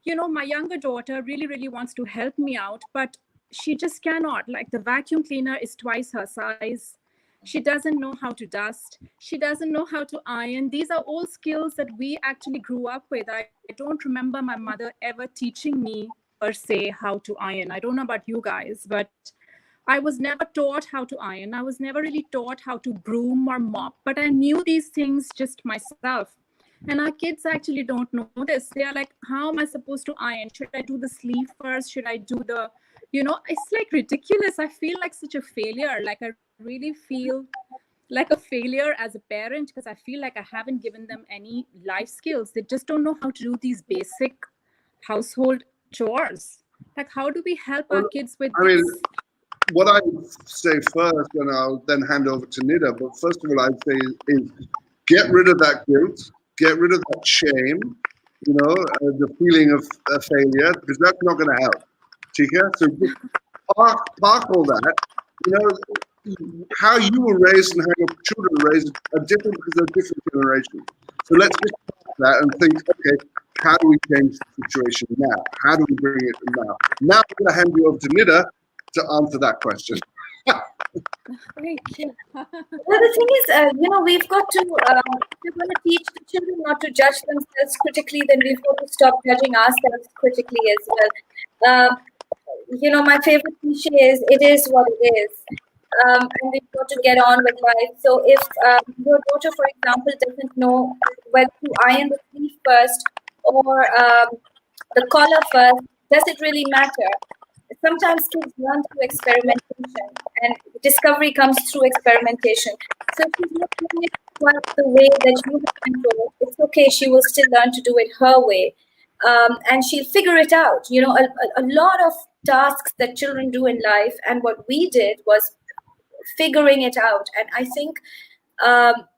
my younger daughter really, really wants to help me out, but she just cannot. Like, the vacuum cleaner is twice her size. She doesn't know how to dust. She doesn't know how to iron. These are all skills that we actually grew up with. I don't remember my mother ever teaching me per se how to iron. I don't know about you guys, but I was never taught how to iron. I was never really taught how to broom or mop, but I knew these things just myself. And our kids actually don't know this. They are like, how am I supposed to iron? Should I do the sleeve first? Should I do the, it's like ridiculous. I feel like such a failure. Like, I really feel like a failure as a parent, because I feel like I haven't given them any life skills. They just don't know how to do these basic household chores. Like, how do we help our kids with this? what I would say first, and I'll then hand over to Neda, but first of all, I'd say is get rid of that guilt, get rid of that shame, the feeling of failure, because that's not going to help. Tika? So just park all that. How you were raised and how your children are raised are different because they're different generations. So let's just park that and think, okay, how do we change the situation now? How do we bring it now? Now I'm going to hand you over to Nida to answer that question. Thank you. Well, the thing is, we've got to, we're going to teach the children not to judge themselves critically, then we've got to stop judging ourselves critically as well. My favorite cliche is, it is what it is. And we've got to get on with life. So if your daughter, for example, doesn't know whether to iron the sleeve first or the collar first, does it really matter? Sometimes kids learn through experimentation, and discovery comes through experimentation. So if she's not doing it quite the way that you have control, it's okay. She will still learn to do it her way, and she'll figure it out. A lot of tasks that children do in life, and what we did was figuring it out. And I think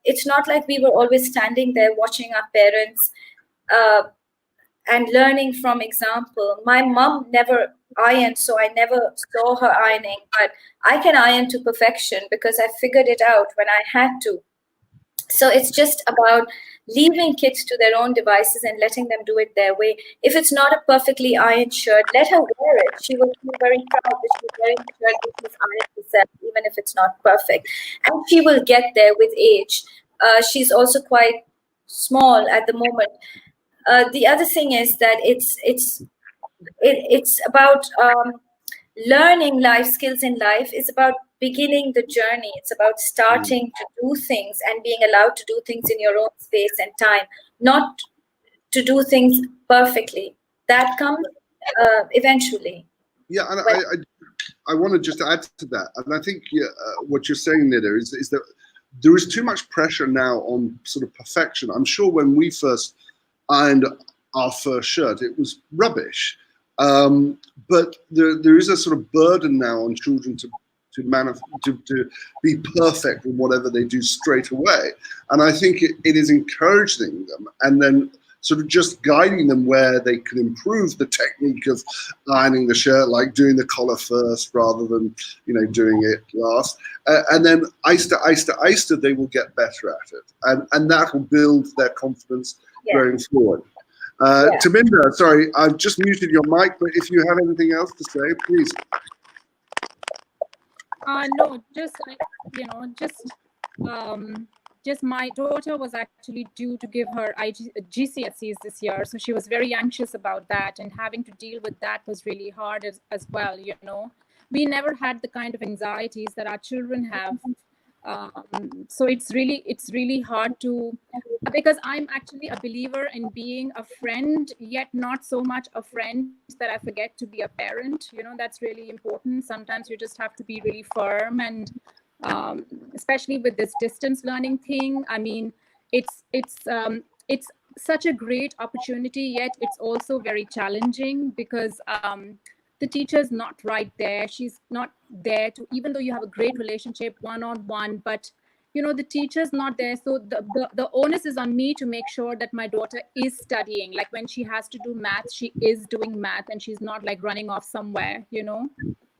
it's not like we were always standing there watching our parents and learning from example. My mom never ironed, so I never saw her ironing, but I can iron to perfection because I figured it out when I had to. So it's just about leaving kids to their own devices and letting them do it their way. If it's not a perfectly ironed shirt, let her wear it. She will feel very proud that she's wearing a shirt that she's ironed herself, even if it's not perfect. And she will get there with age. She's also quite small at the moment. The other thing is that it's about learning life skills in life. It's about beginning the journey. It's about starting to do things and being allowed to do things in your own space and time, not to do things perfectly. That comes eventually. Yeah, and I want to just add to that. And I think what you're saying, Nida, is that there is too much pressure now on sort of perfection. I'm sure when we first ironed our first shirt, it was rubbish. But there is a sort of burden now on children to be perfect in whatever they do straight away. And I think it is encouraging them and then sort of just guiding them where they can improve the technique of ironing the shirt, like doing the collar first rather than, doing it last. And then Easter, they will get better at it. And that will build their confidence going forward. Taminda, sorry, I've just muted your mic, but if you have anything else to say, please. No, just my daughter was actually due to give her GCSEs this year, so she was very anxious about that, and having to deal with that was really hard as well. We never had the kind of anxieties that our children have. So it's really hard to, because I'm actually a believer in being a friend, yet not so much a friend that I forget to be a parent. That's really important. Sometimes you just have to be really firm, and especially with this distance learning thing. I mean, it's such a great opportunity, yet it's also very challenging because the teacher's not right there. She's not there to, even though you have a great relationship one-on-one, but the teacher's not there. So the onus is on me to make sure that my daughter is studying. Like when she has to do math, she is doing math and she's not like running off somewhere,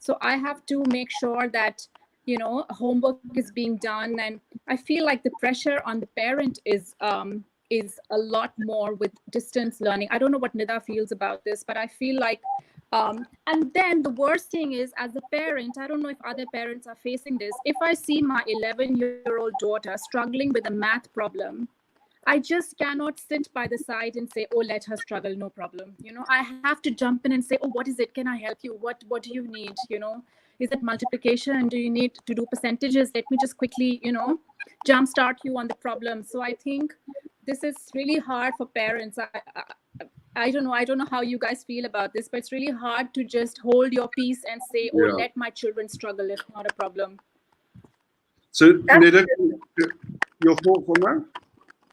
So I have to make sure that, homework is being done. And I feel like the pressure on the parent is a lot more with distance learning. I don't know what Nida feels about this, but I feel like and then the worst thing is, as a parent, I don't know if other parents are facing this. If I see my 11-year-old daughter struggling with a math problem, I just cannot sit by the side and say, oh, let her struggle, no problem. I have to jump in and say, oh, what is it? Can I help you? What do you need? Is it multiplication? Do you need to do percentages? Let me just quickly, jumpstart you on the problem. So I think this is really hard for parents. I don't know how you guys feel about this, but it's really hard to just hold your peace and say, oh, let my children struggle. It's not a problem. So, Neda, your thoughts on that?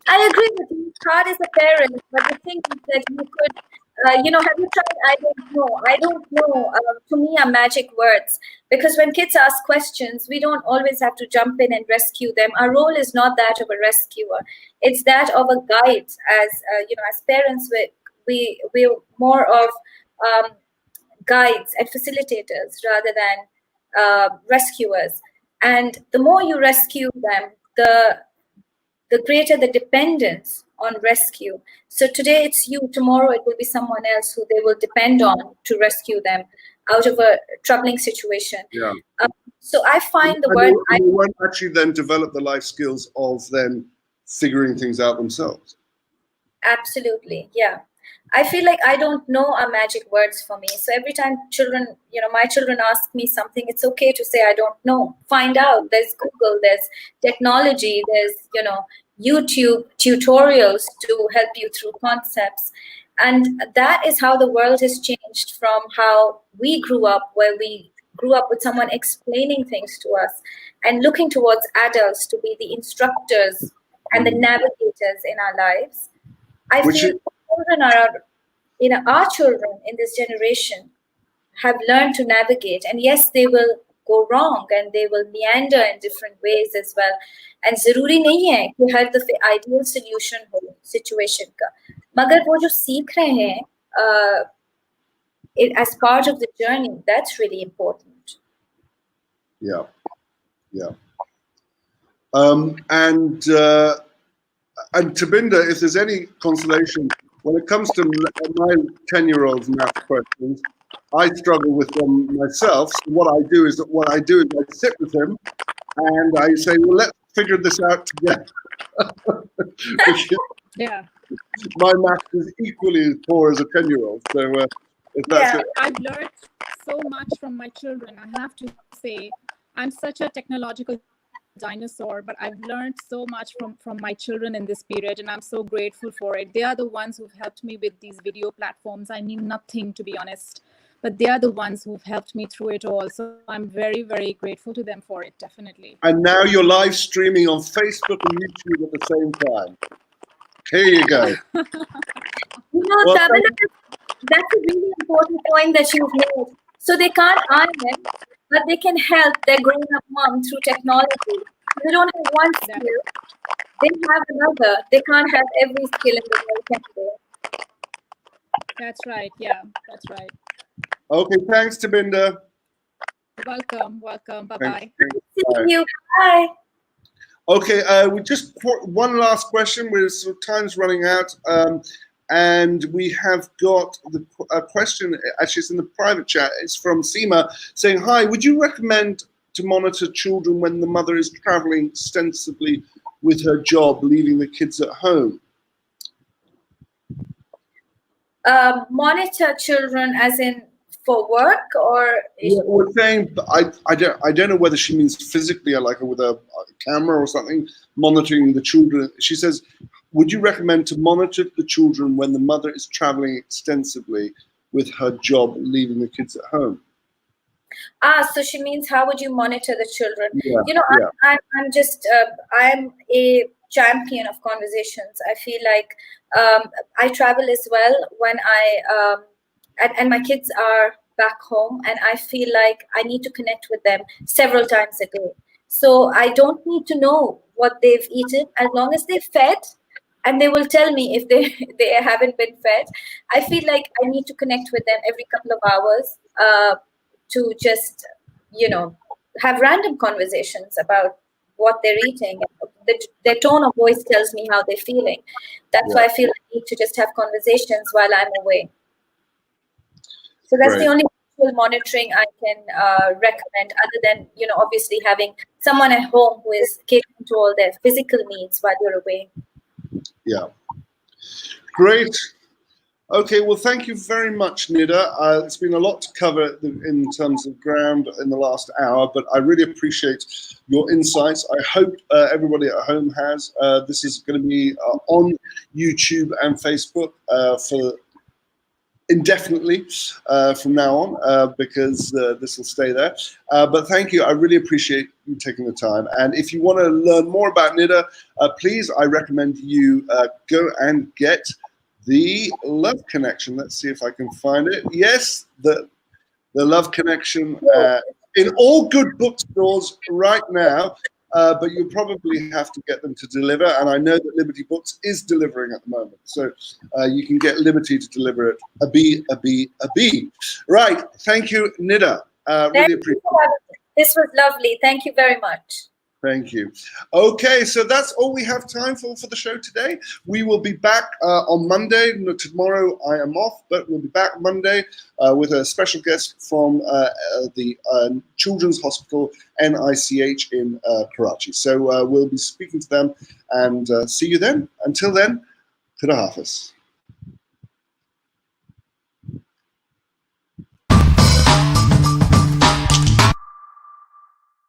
I agree with you. It's hard as a parent, but the thing is that you could Have you tried? I don't know. I don't know. To me, are magic words, because when kids ask questions, we don't always have to jump in and rescue them. Our role is not that of a rescuer; it's that of a guide. As parents, we're more of guides and facilitators rather than rescuers. And the more you rescue them, the greater the dependence on rescue. So today it's you, tomorrow it will be someone else who they will depend on to rescue them out of a troubling situation. Yeah. So I find the And word... they won't actually then develop the life skills of then figuring things out themselves. Absolutely, yeah. I feel like I don't know are magic words for me. So every time my children ask me something, it's okay to say I don't know. Find out. There's Google, there's technology, there's YouTube tutorials to help you through concepts. And that is how the world has changed from how we grew up, where we grew up with someone explaining things to us and looking towards adults to be the instructors and the navigators in our lives. I feel our children in this generation have learned to navigate, and yes, they will go wrong and they will meander in different ways as well. And जरूरी नहीं है कि हर दफे ideal solution हो situation का, मगर वो जो सीख रहे हैं as part of the journey, that's really important. Yeah. And Tabinda, if there's any consolation, when it comes to my 10-year-old's math questions, I struggle with them myself. So what I do is I sit with him and I say, well, let's figure this out together. Yeah. My math is equally as poor as a 10-year-old. So if that's it. I've learned so much from my children. I have to say, I'm such a technological dinosaur, but I've learned so much from my children in this period, and I'm so grateful for it. They are the ones who've helped me with these video platforms. I knew nothing, to be honest, but they are the ones who've helped me through it all. So I'm very, very grateful to them for it, definitely. And now you're live streaming on Facebook and YouTube at the same time. Here you go. Tabinda, that's a really important point that you've made. So they can't iron it, but they can help their grown-up mom through technology. They don't have one skill, they have another. They can't have every skill in the world, can they? That's right. Yeah, that's right. Okay, thanks, Tabinda. Welcome. Bye-bye. Thank you. Bye. Okay, we just one last question. Time's running out, and we have got a question. Actually, it's in the private chat. It's from Seema saying, "Hi, would you recommend to monitor children when the mother is traveling extensively with her job, leaving the kids at home?" Monitor children as in for work, or we're saying I don't know whether she means physically, like with a camera or something, monitoring the children. She says, would you recommend to monitor the children when the mother is traveling extensively with her job, leaving the kids at home? So she means how would you monitor the children? Yeah, I'm a champion of conversations. I feel like I travel as well when and my kids are back home, and I feel like I need to connect with them several times a day. So I don't need to know what they've eaten, as long as they're fed, and they will tell me if they haven't been fed. I feel like I need to connect with them every couple of hours to just, have random conversations about what they're eating. Their tone of voice tells me how they're feeling. That's why I feel I need to just have conversations while I'm away. So that's the only monitoring I can recommend, other than, obviously having someone at home who is catering to all their physical needs while you're away. Yeah. Great. Okay, well, thank you very much, Neda. It's been a lot to cover in terms of ground in the last hour, but I really appreciate your insights. I hope everybody at home has. This is going to be on YouTube and Facebook for indefinitely from now on, because this will stay there. But thank you. I really appreciate you taking the time. And if you want to learn more about Neda, please, I recommend you go and get The Love Connection. Let's see if I can find it. Yes, the Love Connection in all good bookstores right now. But you probably have to get them to deliver. And I know that Liberty Books is delivering at the moment. So you can get Liberty to deliver it. A B. Right. Thank you, Neda. Really appreciate it. This was lovely. Thank you very much. Thank you. Okay, so that's all we have time for the show today. We will be back on Monday. Tomorrow I am off, but we'll be back Monday with a special guest from the Children's Hospital NICH in Karachi. So we'll be speaking to them and see you then. Until then, Khuda Hafiz.